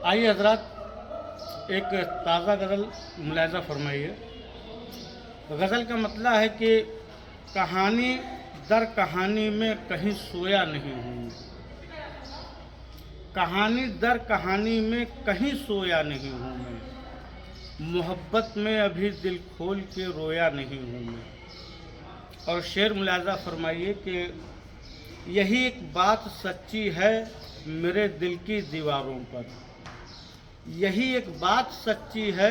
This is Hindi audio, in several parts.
आइए हजरत एक ताज़ा गज़ल मुलाहिज़ा फरमाइए। गज़ल का मतलब है कि कहानी दर कहानी में कहीं सोया नहीं हूँ, कहानी दर कहानी में कहीं सोया नहीं हूँ मैं, मोहब्बत में अभी दिल खोल के रोया नहीं हूँ मैं। और शेर मुलाहिज़ा फरमाइए कि यही एक बात सच्ची है मेरे दिल की दीवारों पर, यही एक बात सच्ची है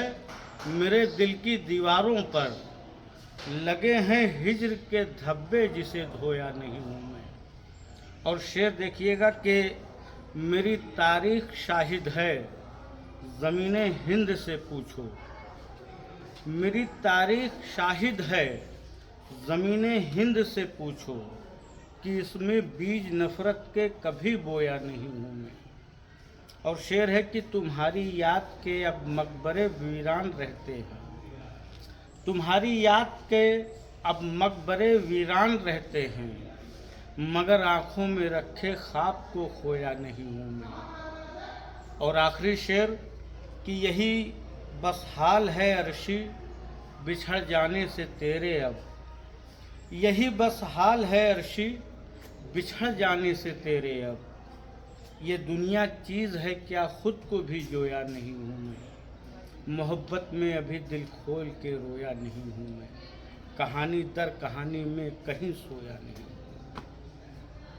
मेरे दिल की दीवारों पर, लगे हैं हिज्र के धब्बे जिसे धोया नहीं हूँ मैं। और शेर देखिएगा कि मेरी तारीख शाहिद है ज़मीने हिंद से पूछो, मेरी तारीख शाहिद है ज़मीने हिंद से पूछो, कि इसमें बीज नफ़रत के कभी बोया नहीं हूँ मैं। और शेर है कि तुम्हारी याद के अब मकबरे वीरान रहते हैं, तुम्हारी याद के अब मकबरे वीरान रहते हैं, मगर आँखों में रखे ख्वाब को खोया नहीं हूँ मैं। और आखिरी शेर कि यही बस हाल है अर्शी बिछड़ जाने से तेरे अब, यही बस हाल है अर्शी बिछड़ जाने से तेरे अब, ये दुनिया चीज़ है क्या खुद को भी जोया नहीं हूँ मैं, मोहब्बत में अभी दिल खोल के रोया नहीं हूँ मैं, कहानी दर कहानी में कहीं सोया नहीं।